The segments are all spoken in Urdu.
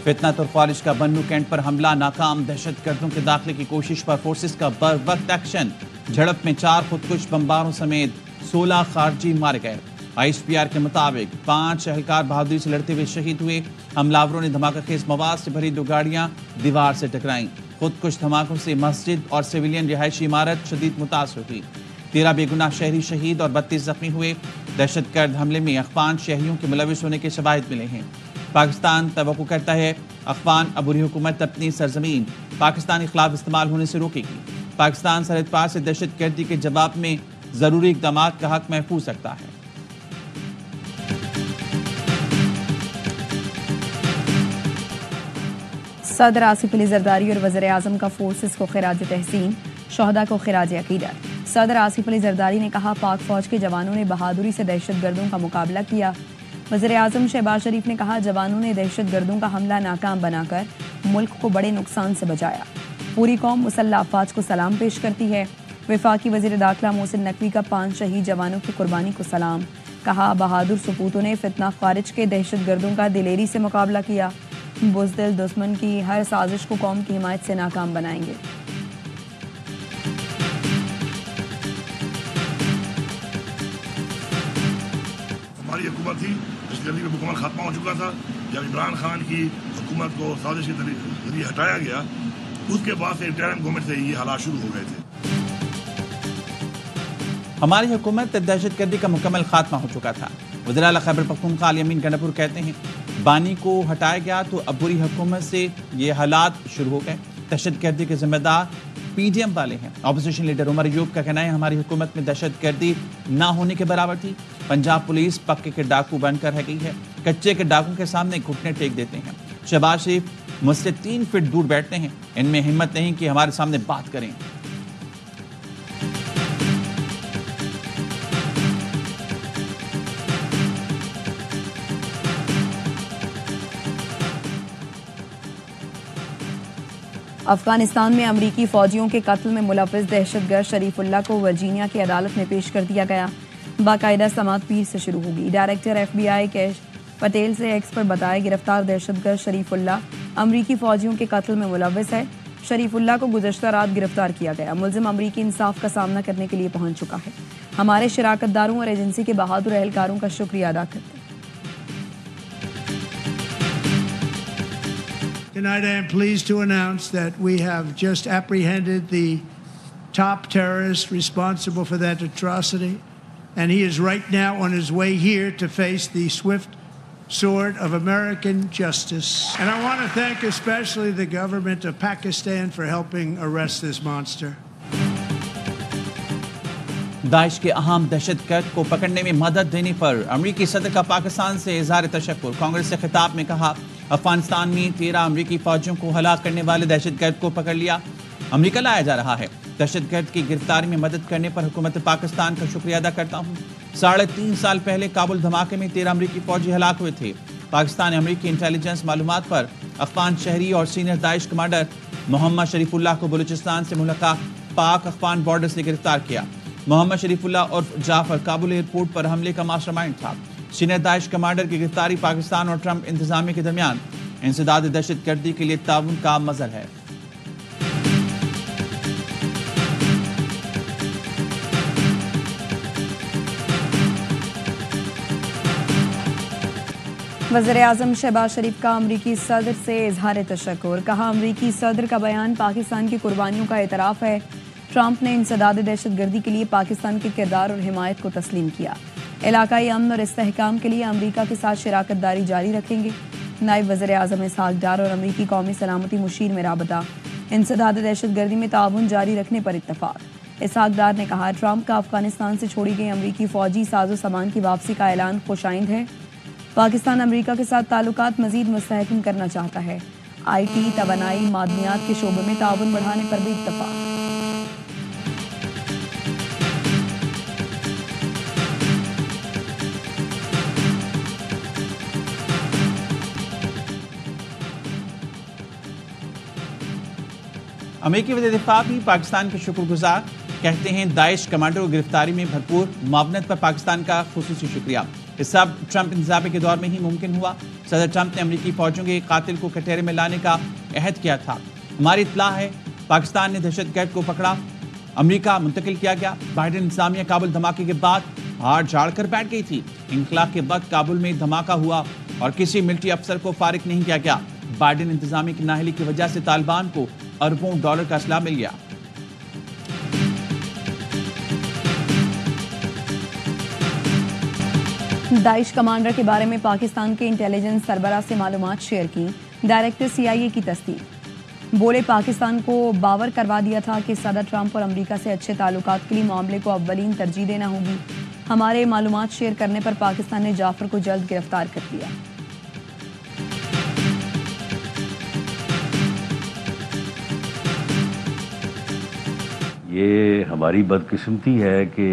فتنہ ترخوارج کا بنو کینٹ پر حملہ ناکام، دہشت گردوں کے داخلے کی کوشش پر فورسز کا بر وقت ایکشن، جھڑپ میں 4 خودکش بمباروں سمیت 16 خارجی مارے گئے۔ ISPR کے مطابق 5 اہلکار بہادری سے لڑتے ہوئے شہید ہوئے۔ حملاوروں نے دھماکہ خیز مواد سے بھری 2 گاڑیاں دیوار سے ٹکرائیں۔ خودکش دھماکوں سے مسجد اور سویلین رہائشی عمارت شدید متاثر ہوئی۔ 13 بے گناہ شہری شہید اور 32 زخمی ہوئے۔ دہشت گرد حملے میں اخوان شہریوں کے ملوث ہونے کے شواہد ملے ہیں۔ پاکستان توقع کرتا ہے اخوان عبوری حکومت اپنی سرزمین پاکستانی خلاف استعمال ہونے سے روکے گی۔ پاکستان سرحد پار سے دہشت گردی کے جواب میں ضروری اقدامات کا حق محفوظ رکھتا ہے۔ صدر آصف علی زرداری اور وزیر اعظم کا فورسز کو خراج تحسین، شہداء کو خراج عقیدت۔ صدر آصف علی زرداری نے کہا پاک فوج کے جوانوں نے بہادری سے دہشت گردوں کا مقابلہ کیا۔ وزیر اعظم شہباز شریف نے کہا جوانوں نے دہشت گردوں کا حملہ ناکام بنا کر ملک کو بڑے نقصان سے بچایا۔ پوری قوم مسلح افواج کو سلام پیش کرتی ہے۔ وفاقی وزیر داخلہ محسن نقوی کا 5 شہید جوانوں کی قربانی کو سلام، کہا بہادر سپوتوں نے فتنہ خارج کے دہشت گردوں کا دلیری سے مقابلہ کیا۔ بزدل دشمن کی ہر سازش کو قوم کی حمایت سے ناکام بنائیں گے۔ ہماری حکومت تھی دہشت گردی پہ مکمل خاتمہ ہو چکا تھا۔ جب عمران خان کی حکومت کو سازش کے ذریعے ہٹایا گیا، اس کے بعد سے انٹرم گورنمنٹ سے یہ حالات شروع ہو گئے تھے۔ ہماری حکومت دہشت گردی کا مکمل خاتمہ ہو چکا تھا۔ وزیر اعلیٰ خیبر پختونخوا علی امین گنڈاپور کہتے ہیں بانی کو ہٹایا گیا تو عبوری حکومت سے یہ حالات شروع ہو گئے۔ دہشت گردی کے ذمہ دار PDM والے ہیں۔ اپوزیشن لیڈر عمر ایوب کا کہنا ہے ہماری حکومت میں دہشت گردی نہ ہونے کے برابر تھی۔ پنجاب پولیس پکے کے ڈاکو بن کر رہ گئی ہے، کچے کے ڈاکوں کے سامنے گھٹنے ٹیک دیتے ہیں۔ شہباز شریف مجھ سے 3 فٹ دور بیٹھتے ہیں، ان میں ہمت نہیں کہ ہمارے سامنے بات کریں۔ افغانستان میں امریکی فوجیوں کے قتل میں ملوث دہشت گرد شریف اللہ کو ورجینیا کی عدالت میں پیش کر دیا گیا۔ باقاعدہ سماعت پیر سے شروع ہوگی۔ ڈائریکٹر FBI کیش پٹیل سے ایکس پر بتایا گرفتار دہشت گرد شریف اللہ امریکی فوجیوں کے قتل میں ملوث ہے۔ شریف اللہ کو گزشتہ رات گرفتار کیا گیا۔ ملزم امریکی انصاف کا سامنا کرنے کے لیے پہنچ چکا ہے۔ ہمارے شراکت داروں اور ایجنسی کے بہادر اہلکاروں کا شکریہ ادا کرتے ہیں۔ Tonight I am pleased to announce that we have just apprehended the top terrorist responsible for that atrocity, and he is right now on his way here to face the swift sword of American justice. And I want to thank especially the government of Pakistan for helping arrest this monster. داعش کے اہم دہشت گرد کو پکڑنے میں مدد دینے پر امریکی صدر کا پاکستان سے اظہار تشکر۔ کانگریس سے خطاب میں کہا افغانستان میں 13 امریکی فوجیوں کو ہلاک کرنے والے دہشت گرد کو پکڑ لیا، امریکہ لایا جا رہا ہے۔ دہشت گرد کی گرفتاری میں مدد کرنے پر حکومت پاکستان کا شکریہ ادا کرتا ہوں۔ 3.5 سال پہلے کابل دھماکے میں 13 امریکی فوجی ہلاک ہوئے تھے۔ پاکستان نے امریکی انٹیلیجنس معلومات پر افغان شہری اور سینئر داعش کمانڈر محمد شریف اللہ کو بلوچستان سے ملحقہ پاک افغان بارڈر سے گرفتار کیا۔ محمد شریف اللہ عرف جعفر کابل ایئرپورٹ پر حملے کا ماسٹر مائنڈ تھا۔ سینئر داعش کمانڈر کی گرفتاری پاکستان اور ٹرمپ انتظامیہ کے درمیان انسداد دہشت گردی کے لیے تعاون کا مظہر ہے۔ وزیر اعظم شہباز شریف کا امریکی صدر سے اظہار تشکر، کہا امریکی صدر کا بیان پاکستان کی قربانیوں کا اعتراف ہے۔ ٹرمپ نے انسداد دہشت گردی کے لیے پاکستان کے کردار اور حمایت کو تسلیم کیا۔ علاقائی امن اور استحکام کے لیے امریکہ کے ساتھ شراکت داری جاری رکھیں گے۔ نائب وزیر اعظم اسحاق ڈار اور امریکی قومی سلامتی مشیر میں رابطہ، انسداد دہشت گردی میں تعاون جاری رکھنے پر اتفاق۔ اسحاق ڈار نے کہا ٹرمپ کا افغانستان سے چھوڑی گئی امریکی فوجی ساز و سامان کی واپسی کا اعلان خوش آئند ہے۔ پاکستان امریکہ کے ساتھ تعلقات مزید مستحکم کرنا چاہتا ہے۔ IT، توانائی، معدنیات کے شعبے میں تعاون بڑھانے پر بھی اتفاق۔ امریکی وزیر دفاع بھی پاکستان کے شکر گزار، کہتے ہیں داعش کمانڈر کو گرفتاری میں بھرپور معاونت پر پاکستان کا خصوصی شکریہ۔ یہ سب ٹرمپ انتخابی کے دور میں ہی ممکن ہوا۔ صدر ٹرمپ نے امریکی فوجیوں کے قاتل کو کٹہرے میں لانے کا عہد کیا تھا۔ ہماری اطلاع ہے پاکستان نے دہشت گرد کو پکڑا، امریکہ منتقل کیا گیا۔ بائیڈن انتظامیہ کابل دھماکے کے بعد ہار جھاڑ کر بیٹھ گئی تھی۔ انخلا کے وقت کابل میں دھماکہ ہوا اور کسی ملٹری افسر کو فارغ نہیں کیا گیا۔ بائیڈن انتظامیہ کی نااہلی کی وجہ سے طالبان کو اربوں ڈالر کا اسلحہ مل گیا۔ داعش کمانڈر کے بارے میں پاکستان کے انٹیلیجنس سربراہ سے معلومات شیئر کی، ڈائریکٹر CIA کی تصدیق۔ بولے پاکستان کو باور کروا دیا تھا کہ صدر ٹرمپ اور امریکہ سے اچھے تعلقات کے لیے معاملے کو اولین ترجیح دینا ہوگی۔ ہمارے معلومات شیئر کرنے پر پاکستان نے جعفر کو جلد گرفتار کر لیا۔ یہ ہماری بدقسمتی ہے کہ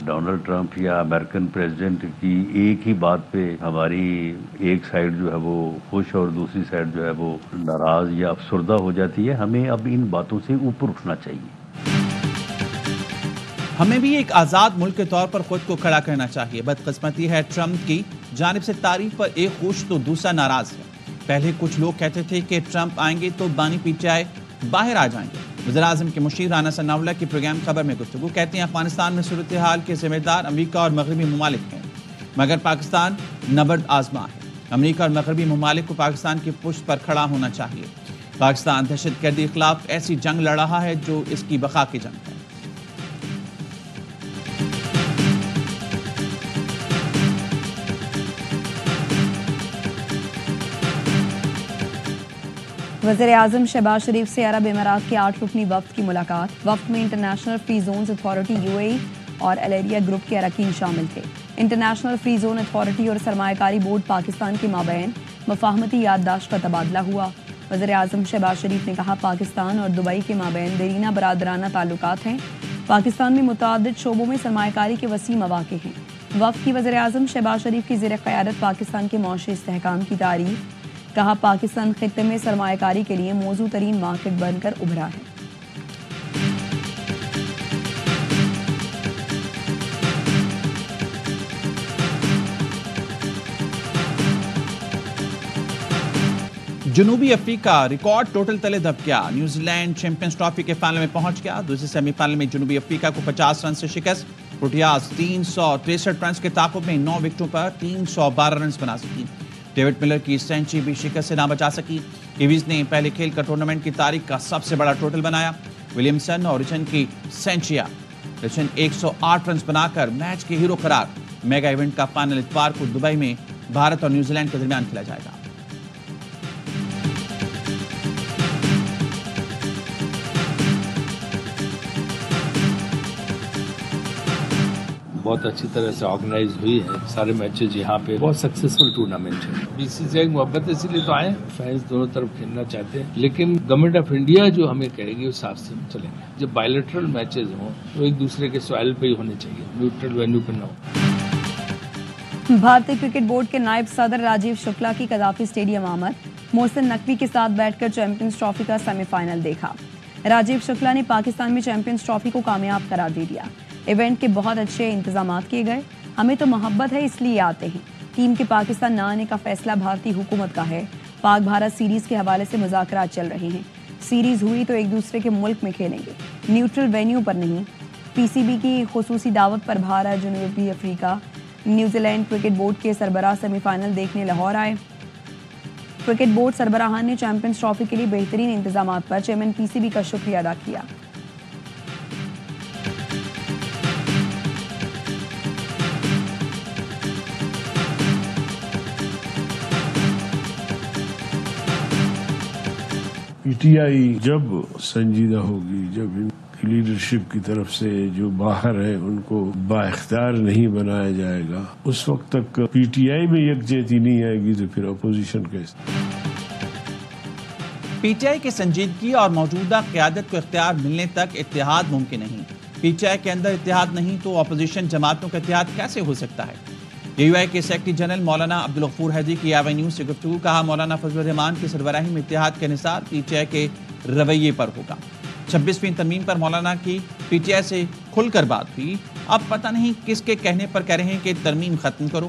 ڈونلڈ ٹرمپ یا امریکن پریزیڈنٹ کی ایک ہی بات پہ ہماری ایک سائیڈ جو ہے وہ خوش اور دوسری سائیڈ جو ہے وہ ناراض یا افسردہ ہو جاتی ہے۔ ہمیں اب ان باتوں سے اوپر اٹھنا چاہیے۔ ہمیں بھی ایک آزاد ملک کے طور پر خود کو کھڑا کرنا چاہیے۔ بدقسمتی ہے ٹرمپ کی جانب سے تعریف پر ایک خوش تو دوسرا ناراض ہے۔ پہلے کچھ لوگ کہتے تھے کہ ٹرمپ آئیں گے تو بانی PTI باہر آ جائیں گے۔ وزیراعظم کے مشیر رانا ثناء اللہ کی پروگرام خبر میں گفتگو کہتے ہیں افغانستان میں صورتحال کے ذمہ دار امریکہ اور مغربی ممالک ہیں، مگر پاکستان نبرد آزما ہے۔ امریکہ اور مغربی ممالک کو پاکستان کی پشت پر کھڑا ہونا چاہیے۔ پاکستان دہشت گردی کے خلاف ایسی جنگ لڑ رہا ہے جو اس کی بقا کی جنگ ہے۔ وزیر اعظم شہباز شریف سے عرب امارات کے 8 رکنی وفد کی ملاقات۔ وفد میں international free zones authority UAE اور الیریا گروپ کے اراکین شامل تھے۔ انٹرنیشنل فری زون اتھارٹی اور سرمایہ کاری بورڈ پاکستان کے مابین مفاہمتی یادداشت کا تبادلہ ہوا۔ وزیر اعظم شہباز شریف نے کہا پاکستان اور دبئی کے مابین دیرینہ برادرانہ تعلقات ہیں۔ پاکستان میں متعدد شعبوں میں سرمایہ کاری کے وسیع مواقع ہیں۔ وفد کی وزیر اعظم شہباز شریف کی زیر قیادت پاکستان کے معاشی استحکام کی تعریف، کہا پاکستان خطے میں سرمایہ کاری کے لیے موزوں ترین مارکیٹ بن کر ابھرا ہے۔ جنوبی افریقہ ریکارڈ ٹوٹل تلے دب گیا۔ نیوزی لینڈ چیمپئنز ٹرافی کے فائنل میں پہنچ گیا۔ دوسرے سیمی فائنل میں جنوبی افریقہ کو 50 رن سے شکست۔ پروٹیاز 363 رنز کے تعاقب میں 9 وکٹوں پر 312 رنز بنا سکی۔ ڈیوڈ ملر کی سینچری بھی شکست سے نہ بچا سکی۔ کیویز نے پہلے کھیل کا ٹورنامنٹ کی تاریخ کا سب سے بڑا ٹوٹل بنایا۔ ولیمسن اور رچن کی سینچریاں، رچن 108 رنز بنا کر میچ کے ہیرو قرار۔ میگا ایونٹ کا فائنل اتوار کو دبئی میں بھارت اور نیوزی لینڈ کے درمیان کھیلا جائے گا۔ بہت اچھی طرح سے آرگنائز ہوئی ہے، سارے میچز یہاں پہ بہت سکسیسفل ٹورنامنٹ ہے۔ BCCI محبت اسی لیے تو آئے، فینس دونوں طرف کھیلنا چاہتے ہیں، لیکن گورنمنٹ آف انڈیا جو ہمیں کہے گی اس حساب سے ہم چلیں گے۔ جب بائیلیٹرل میچز ہوں تو ایک دوسرے کے سوائل پہ ہی ہونے چاہیے، نیوٹرل وینیو پہ نہ ہو۔ بھارتی کرکٹ بورڈ کے نائب صدر راجیو شکلا کی قذافی اسٹیڈیم آمد، محسن نقوی کے ساتھ بیٹھ کر چیمپئنز ٹرافی کا سیمی فائنل دیکھا۔ راجیو شکلا نے پاکستان میں چیمپئنز ٹرافی کو کامیاب قرار دے دیا۔ ایونٹ کے بہت اچھے انتظامات کیے گئے، ہمیں تو محبت ہے اس لیے آتے ہیں۔ ٹیم کے پاکستان نہ آنے کا فیصلہ بھارتی حکومت کا ہے۔ پاک بھارت سیریز کے حوالے سے مذاکرات چل رہے ہیں۔ سیریز ہوئی تو ایک دوسرے کے ملک میں کھیلیں گے، نیوٹرل وینیو پر نہیں۔ PCB کی خصوصی دعوت پر بھارت، جنوبی افریقہ، نیوزی لینڈ کرکٹ بورڈ کے سربراہ سیمی فائنل دیکھنے لاہور آئے۔ کرکٹ بورڈ سربراہان نے چیمپئنز ٹرافی کے لیے بہترین انتظامات پر چیئرمین PCB کا شکریہ ادا کیا۔ PTI جب سنجیدہ ہوگی، جب ان کی لیڈرشپ کی طرف سے جو باہر ہے ان کو بااختیار نہیں بنایا جائے گا، اس وقت تک PTI میں یکجہتی نہیں آئے گی تو پھر اپوزیشن کیسے؟ PTI کی سنجیدگی اور موجودہ قیادت کو اختیار ملنے تک اتحاد ممکن نہیں۔ PTI کے اندر اتحاد نہیں تو اپوزیشن جماعتوں کا اتحاد کیسے ہو سکتا ہے؟ AUI کے سیکرٹری جنرل مولانا عبدالغفور حیدری کی AVI نیوز سے گفتگو، کہا مولانا فضل الرحمان کی سربراہی میں اتحاد کا انحصار PTI کے رویے پر ہوگا۔ 26ویں ترمیم پر مولانا کی PTI سے کھل کر بات ہوئی۔ اب پتہ نہیں کس کے کہنے پر کہہ رہے ہیں کہ ترمیم ختم کرو۔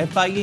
FIA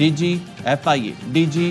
DG FIA, DG